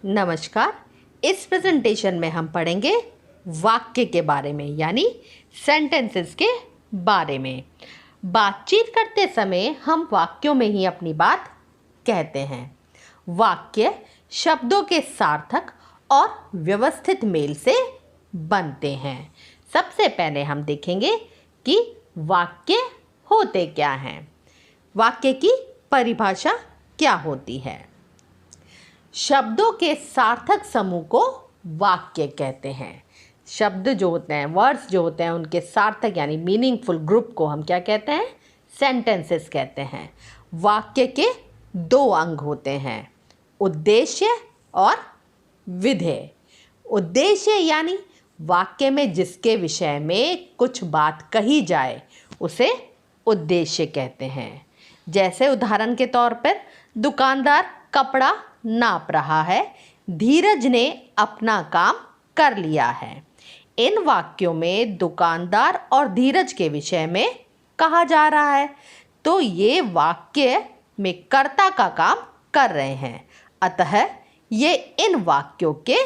नमस्कार। इस प्रेजेंटेशन में हम पढ़ेंगे वाक्य के बारे में, यानी सेंटेंसेस के बारे में। बातचीत करते समय हम वाक्यों में ही अपनी बात कहते हैं। वाक्य शब्दों के सार्थक और व्यवस्थित मेल से बनते हैं। सबसे पहले हम देखेंगे कि वाक्य होते क्या हैं। वाक्य की परिभाषा क्या होती है। शब्दों के सार्थक समूह को वाक्य कहते हैं। शब्द जो होते हैं, वर्ड्स जो होते हैं, उनके सार्थक यानी मीनिंगफुल ग्रुप को हम क्या कहते हैं? सेंटेंसेस कहते हैं। वाक्य के दो अंग होते हैं, उद्देश्य और विधेय। उद्देश्य यानी वाक्य में जिसके विषय में कुछ बात कही जाए उसे उद्देश्य कहते हैं। जैसे उदाहरण के तौर पर दुकानदार कपड़ा नाप रहा है, धीरज ने अपना काम कर लिया है। इन वाक्यों में दुकानदार और धीरज के विषय में कहा जा रहा है, तो ये वाक्य में कर्ता का काम कर रहे हैं, अतः ये इन वाक्यों के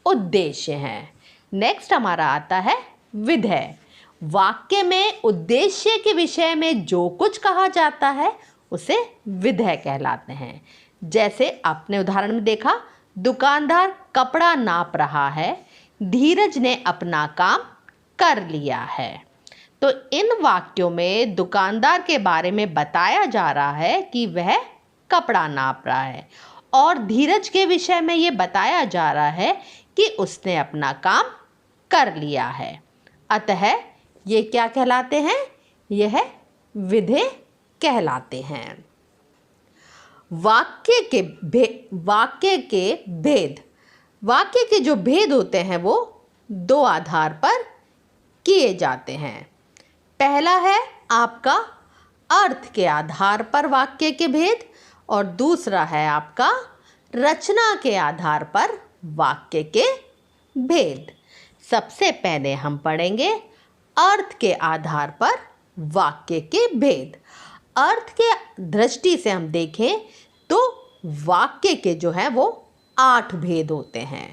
उद्देश्य हैं। नेक्स्ट हमारा आता है विधेय। वाक्य में उद्देश्य के विषय में जो कुछ कहा जाता है उसे विधेय कहलाते हैं। जैसे आपने उदाहरण में देखा, दुकानदार कपड़ा नाप रहा है, धीरज ने अपना काम कर लिया है। तो इन वाक्यों में दुकानदार के बारे में बताया जा रहा है कि वह कपड़ा नाप रहा है, और धीरज के विषय में ये बताया जा रहा है कि उसने अपना काम कर लिया है। अतः ये क्या कहलाते हैं? यह विधेय कहलाते हैं। वाक्य के भेद। वाक्य के जो भेद होते हैं वो दो आधार पर किए जाते हैं। पहला है आपका अर्थ के आधार पर वाक्य के भेद, और दूसरा है आपका रचना के आधार पर वाक्य के भेद। सबसे पहले हम पढ़ेंगे अर्थ के आधार पर वाक्य के भेद। अर्थ के दृष्टि से हम देखें तो वाक्य के जो है वो 8 भेद होते हैं।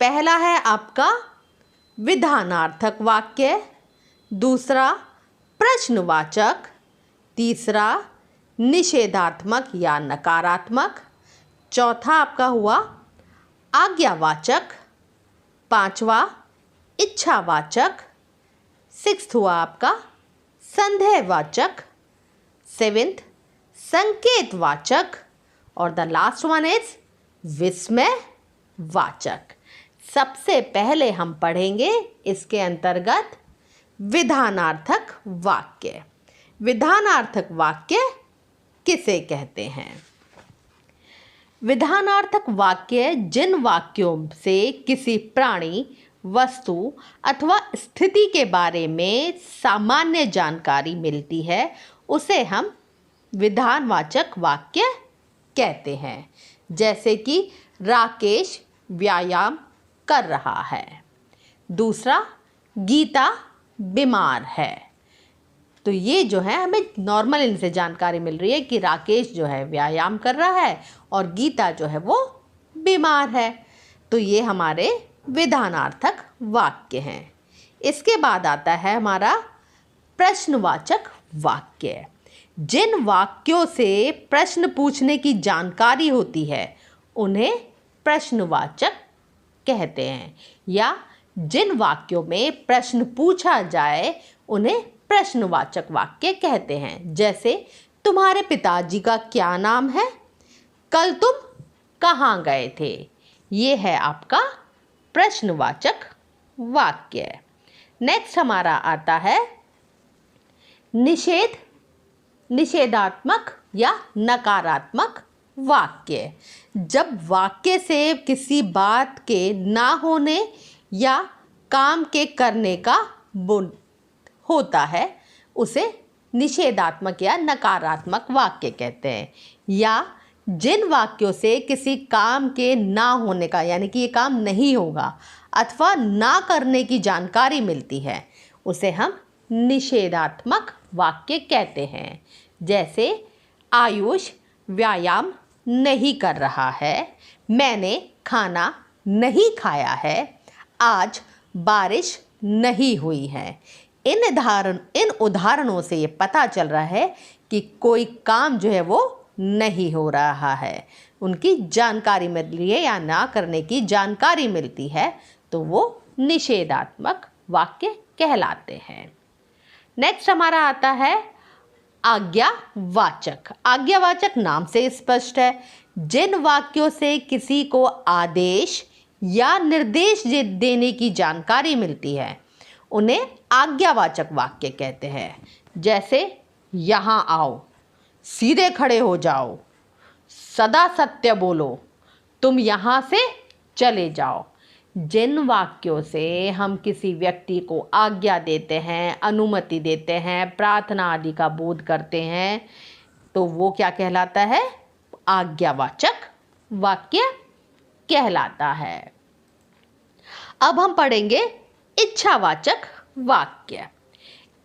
पहला है आपका विधानार्थक वाक्य, दूसरा प्रश्नवाचक, तीसरा निषेधात्मक या नकारात्मक, चौथा आपका हुआ आज्ञावाचक, पांचवा इच्छावाचक, सिक्स्थ हुआ आपका संदेहवाचक, सेवेंथ संकेतवाचक, और द लास्ट वन इज विस्मयवाचक। सबसे पहले हम पढ़ेंगे इसके अंतर्गत विधानार्थक वाक्य। विधानार्थक वाक्य किसे कहते हैं? विधानार्थक वाक्य जिन वाक्यों से किसी प्राणी, वस्तु अथवा स्थिति के बारे में सामान्य जानकारी मिलती है उसे हम विधानवाचक वाक्य कहते हैं। जैसे कि राकेश व्यायाम कर रहा है, दूसरा गीता बीमार है। तो ये जो है हमें नॉर्मल इनसे जानकारी मिल रही है कि राकेश जो है व्यायाम कर रहा है और गीता जो है वो बीमार है। तो ये हमारे विधानार्थक वाक्य हैं। इसके बाद आता है हमारा प्रश्नवाचक वाक्य। जिन वाक्यों से प्रश्न पूछने की जानकारी होती है उन्हें प्रश्नवाचक कहते हैं, या जिन वाक्यों में प्रश्न पूछा जाए उन्हें प्रश्नवाचक वाक्य कहते हैं। जैसे तुम्हारे पिताजी का क्या नाम है? कल तुम कहाँ गए थे? ये है आपका प्रश्नवाचक वाक्य। नेक्स्ट हमारा आता है निषेधात्मक या नकारात्मक वाक्य। जब वाक्य से किसी बात के ना होने या काम के करने का होता है उसे निषेधात्मक या नकारात्मक वाक्य कहते हैं। या जिन वाक्यों से किसी काम के ना होने का, यानी कि ये काम नहीं होगा अथवा ना करने की जानकारी मिलती है, उसे हम निषेधात्मक वाक्य कहते हैं। जैसे आयुष व्यायाम नहीं कर रहा है, मैंने खाना नहीं खाया है, आज बारिश नहीं हुई है। इन उदाहरणों से ये पता चल रहा है कि कोई काम जो है वो नहीं हो रहा है, उनकी जानकारी मिल रही है या ना करने की जानकारी मिलती है, तो वो निषेधात्मक वाक्य कहलाते हैं। नेक्स्ट हमारा आता है आज्ञावाचक। आज्ञावाचक नाम से स्पष्ट है, जिन वाक्यों से किसी को आदेश या निर्देश देने की जानकारी मिलती है उन्हें आज्ञावाचक वाक्य कहते हैं। जैसे यहाँ आओ, सीधे खड़े हो जाओ, सदा सत्य बोलो, तुम यहाँ से चले जाओ। जिन वाक्यों से हम किसी व्यक्ति को आज्ञा देते हैं, अनुमति देते हैं, प्रार्थना आदि का बोध करते हैं, तो वो क्या कहलाता है? आज्ञावाचक वाक्य कहलाता है। अब हम पढ़ेंगे इच्छावाचक वाक्य।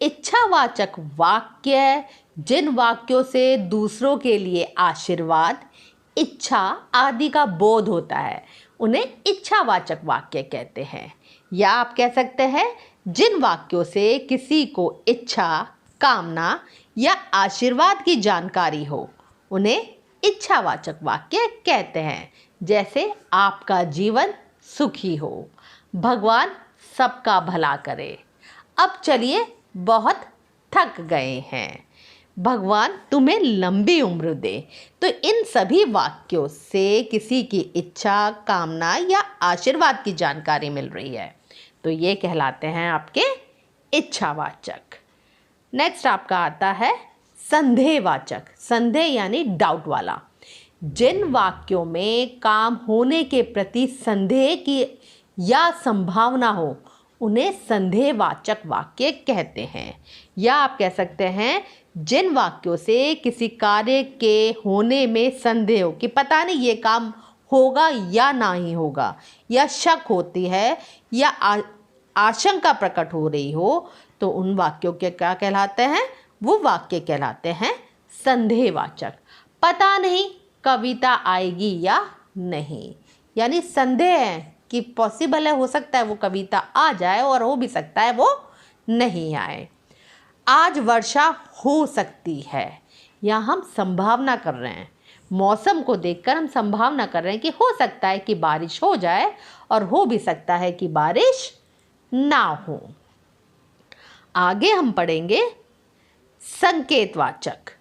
इच्छावाचक वाक्य जिन वाक्यों से दूसरों के लिए आशीर्वाद, इच्छा आदि का बोध होता है उन्हें इच्छावाचक वाक्य कहते हैं। या आप कह सकते हैं जिन वाक्यों से किसी को इच्छा, कामना या आशीर्वाद की जानकारी हो उन्हें इच्छावाचक वाक्य कहते हैं। जैसे आपका जीवन सुखी हो, भगवान सबका भला करे, अब चलिए बहुत थक गए हैं, भगवान तुम्हें लंबी उम्र दे। तो इन सभी वाक्यों से किसी की इच्छा, कामना या आशीर्वाद की जानकारी मिल रही है, तो ये कहलाते हैं आपके इच्छावाचक। नेक्स्ट आपका आता है संदेहवाचक। संदेह यानी डाउट वाला। जिन वाक्यों में काम होने के प्रति संदेह की या संभावना हो उन्हें संदेहवाचक वाक्य कहते हैं। या आप कह सकते हैं जिन वाक्यों से किसी कार्य के होने में संदेह हो कि पता नहीं ये काम होगा या ना ही होगा, या शक होती है या आशंका प्रकट हो रही हो, तो उन वाक्यों के क्या कहलाते हैं? वो वाक्य कहलाते हैं संदेहवाचक। पता नहीं कविता आएगी या नहीं, यानी संदेह है कि पॉसिबल है, हो सकता है वो कविता आ जाए और हो भी सकता है वो नहीं आए। आज वर्षा हो सकती है, या हम संभावना कर रहे हैं, मौसम को देखकर हम संभावना कर रहे हैं कि हो सकता है कि बारिश हो जाए और हो भी सकता है कि बारिश ना हो। आगे हम पढ़ेंगे संकेतवाचक।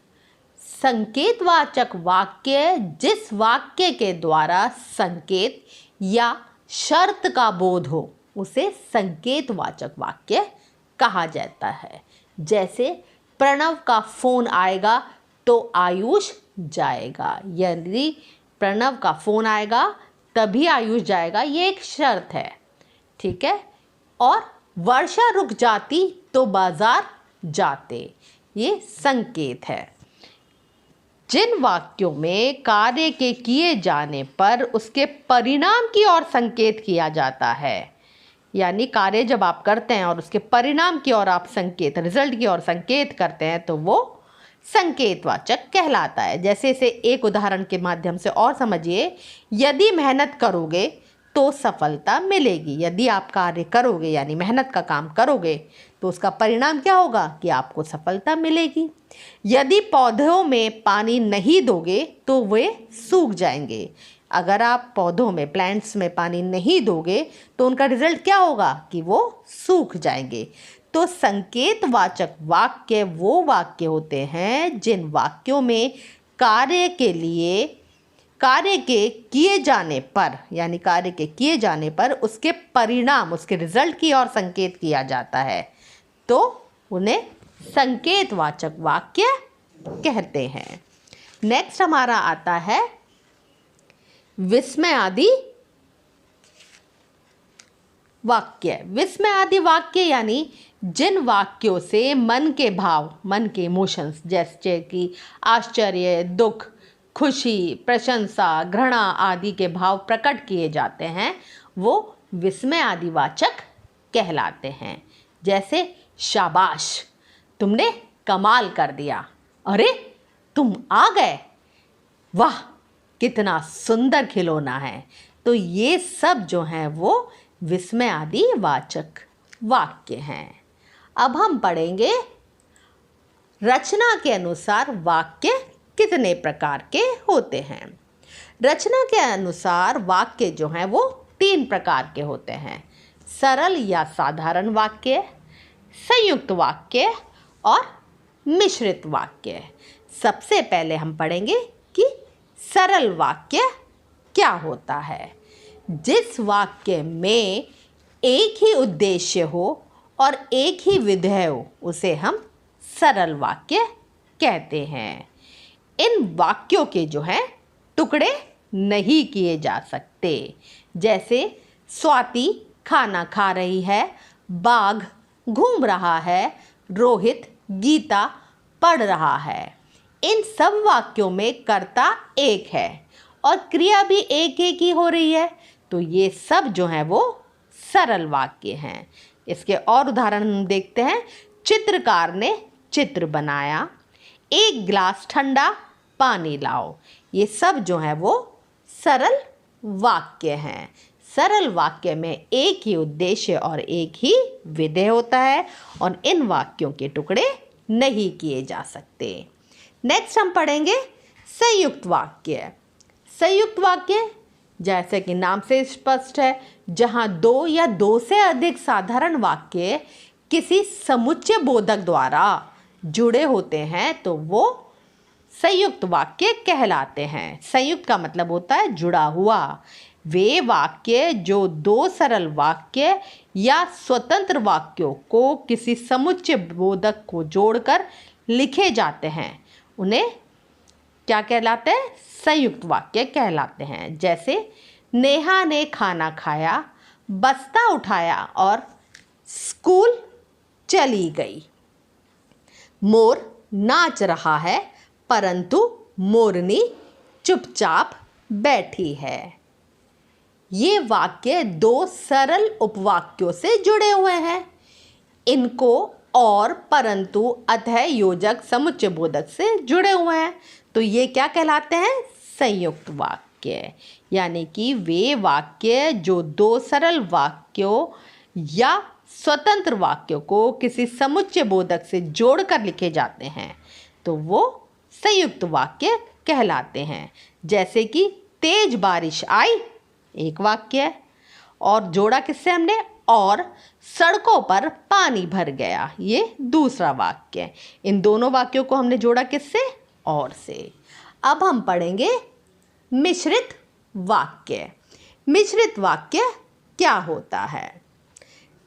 संकेतवाचक वाक्य जिस वाक्य के द्वारा संकेत या शर्त का बोध हो उसे संकेतवाचक वाक्य कहा जाता है। जैसे प्रणव का फोन आएगा तो आयुष जाएगा, यदि प्रणव का फोन आएगा तभी आयुष जाएगा, ये एक शर्त है, ठीक है। और वर्षा रुक जाती तो बाजार जाते, ये संकेत है। जिन वाक्यों में कार्य के किए जाने पर उसके परिणाम की ओर संकेत किया जाता है, यानी कार्य जब आप करते हैं और उसके परिणाम की ओर आप संकेत, रिजल्ट की ओर संकेत करते हैं, तो वो संकेतवाचक कहलाता है। जैसे इसे एक उदाहरण के माध्यम से और समझिए, यदि मेहनत करोगे तो सफलता मिलेगी। यदि आप कार्य करोगे यानी मेहनत का काम करोगे तो उसका परिणाम क्या होगा कि आपको सफलता मिलेगी। यदि पौधों में पानी नहीं दोगे तो वे सूख जाएंगे। अगर आप पौधों में, प्लांट्स में पानी नहीं दोगे तो उनका रिजल्ट क्या होगा कि वो सूख जाएंगे। तो संकेतवाचक वाक्य वो वाक्य होते हैं जिन वाक्यों में कार्य के किए जाने पर, यानी कार्य के किए जाने पर उसके परिणाम, उसके रिजल्ट की ओर संकेत किया जाता है, तो उन्हें संकेतवाचक वाक्य कहते हैं। नेक्स्ट हमारा आता है विस्मय आदि वाक्य। विस्मय आदि वाक्य यानी जिन वाक्यों से मन के भाव, मन के इमोशंस, जैसे कि आश्चर्य, दुख, खुशी, प्रशंसा, घृणा आदि के भाव प्रकट किए जाते हैं, वो विस्मय आदि वाचक कहलाते हैं। जैसे शाबाश, तुमने कमाल कर दिया, अरे तुम आ गए, वाह कितना सुंदर खिलौना है। तो ये सब जो हैं वो विस्मय आदि वाचक वाक्य हैं। अब हम पढ़ेंगे रचना के अनुसार वाक्य कितने प्रकार के होते हैं। रचना के अनुसार वाक्य जो हैं वो 3 प्रकार के होते हैं, सरल या साधारण वाक्य, संयुक्त वाक्य और मिश्रित वाक्य। सबसे पहले हम पढ़ेंगे कि सरल वाक्य क्या होता है। जिस वाक्य में एक ही उद्देश्य हो और एक ही विधेय हो उसे हम सरल वाक्य कहते हैं। इन वाक्यों के जो हैं टुकड़े नहीं किए जा सकते। जैसे स्वाति खाना खा रही है, बाघ घूम रहा है, रोहित गीता पढ़ रहा है। इन सब वाक्यों में कर्ता एक है और क्रिया भी एक एक ही हो रही है, तो ये सब जो हैं वो सरल वाक्य हैं। इसके और उदाहरण हम देखते हैं। चित्रकार ने चित्र बनाया, एक गिलास ठंडा पानी लाओ। ये सब जो हैं वो सरल वाक्य हैं। सरल वाक्य में एक ही उद्देश्य और एक ही विधेय होता है और इन वाक्यों के टुकड़े नहीं किए जा सकते। नेक्स्ट हम पढ़ेंगे संयुक्त वाक्य। संयुक्त वाक्य जैसे कि नाम से स्पष्ट है, जहाँ 2 या 2 से अधिक साधारण वाक्य किसी समुच्चय बोधक द्वारा जुड़े होते हैं तो वो संयुक्त वाक्य कहलाते हैं। संयुक्त का मतलब होता है जुड़ा हुआ। वे वाक्य जो 2 सरल वाक्य या स्वतंत्र वाक्यों को किसी समुच्चय बोधक को जोड़कर लिखे जाते हैं उन्हें क्या कहलाते हैं? संयुक्त वाक्य कहलाते हैं। जैसे नेहा ने खाना खाया, बस्ता उठाया और स्कूल चली गई। मोर नाच रहा है परंतु मोरनी चुपचाप बैठी है। ये वाक्य 2 सरल उपवाक्यों से जुड़े हुए हैं। इनको और परंतु अतः योजक समुच्चय बोधक से जुड़े हुए हैं, तो ये क्या कहलाते हैं? संयुक्त वाक्य। यानी कि वे वाक्य जो 2 सरल वाक्यों या स्वतंत्र वाक्यों को किसी समुच्चय बोधक से जोड़कर लिखे जाते हैं तो वो संयुक्त वाक्य कहलाते हैं। जैसे कि तेज बारिश आई, एक वाक्य है, और जोड़ा किससे हमने? और सड़कों पर पानी भर गया, ये दूसरा वाक्य। इन दोनों वाक्यों को हमने जोड़ा किससे? और से। अब हम पढ़ेंगे मिश्रित वाक्य। मिश्रित वाक्य क्या होता है?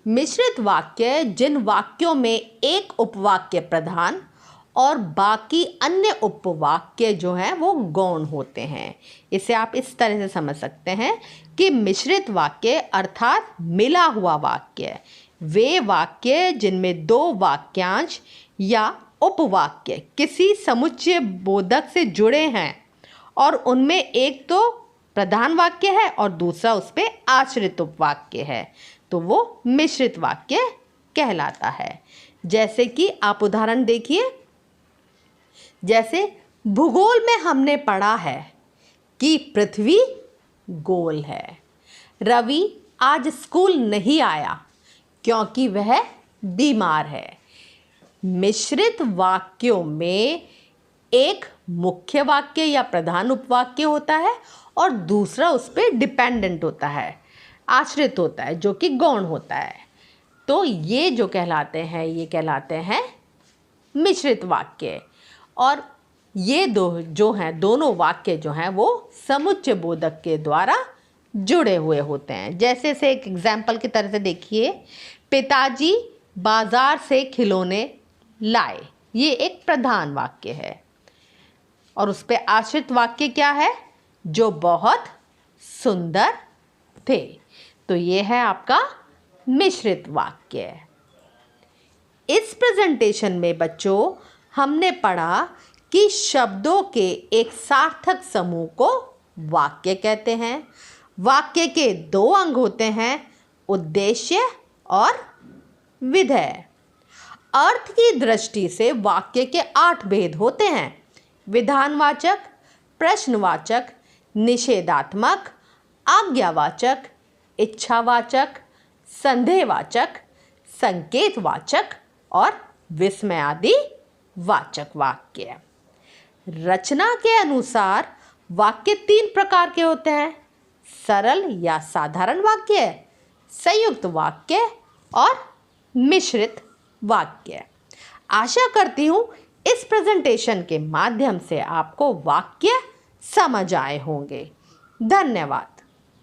मिश्रित वाक्य जिन वाक्यों में एक उपवाक्य प्रधान और बाकी अन्य उपवाक्य जो हैं वो गौण होते हैं। इसे आप इस तरह से समझ सकते हैं कि मिश्रित वाक्य अर्थात मिला हुआ वाक्य वे वाक्य जिनमें 2 वाक्यांश या उपवाक्य किसी समुच्चय बोधक से जुड़े हैं और उनमें एक तो प्रधान वाक्य है और दूसरा उस पर आश्रित उपवाक्य है, तो वो मिश्रित वाक्य कहलाता है। जैसे कि आप उदाहरण देखिए। जैसे भूगोल में हमने पढ़ा है कि पृथ्वी गोल है। रवि आज स्कूल नहीं आया क्योंकि वह बीमार है। मिश्रित वाक्यों में एक मुख्य वाक्य या प्रधान उपवाक्य होता है और दूसरा उस पर डिपेंडेंट होता है, आश्रित होता है, जो कि गौण होता है। तो ये जो कहलाते हैं ये कहलाते हैं मिश्रित वाक्य। और ये जो हैं दोनों वाक्य जो हैं वो समुच्चय बोधक के द्वारा जुड़े हुए होते हैं। जैसे से एक एग्जाम्पल की तरह से देखिए, पिताजी बाजार से खिलौने लाए, ये एक प्रधान वाक्य है और उस पर आश्रित वाक्य क्या है? जो बहुत सुंदर थे। तो ये है आपका मिश्रित वाक्य। इस प्रेजेंटेशन में बच्चों हमने पढ़ा कि शब्दों के एक सार्थक समूह को वाक्य कहते हैं। वाक्य के 2 अंग होते हैं, उद्देश्य और विधेय। अर्थ की दृष्टि से वाक्य के 8 भेद होते हैं: विधानवाचक, प्रश्नवाचक, निषेधात्मक, आज्ञावाचक, इच्छावाचक, संदेहवाचक, संकेतवाचक और विस्मय आदि वाचक वाक्य। रचना के अनुसार वाक्य 3 प्रकार के होते हैं: सरल या साधारण वाक्य, संयुक्त वाक्य और मिश्रित वाक्य। आशा करती हूँ इस प्रेजेंटेशन के माध्यम से आपको वाक्य समझ आए होंगे। धन्यवाद।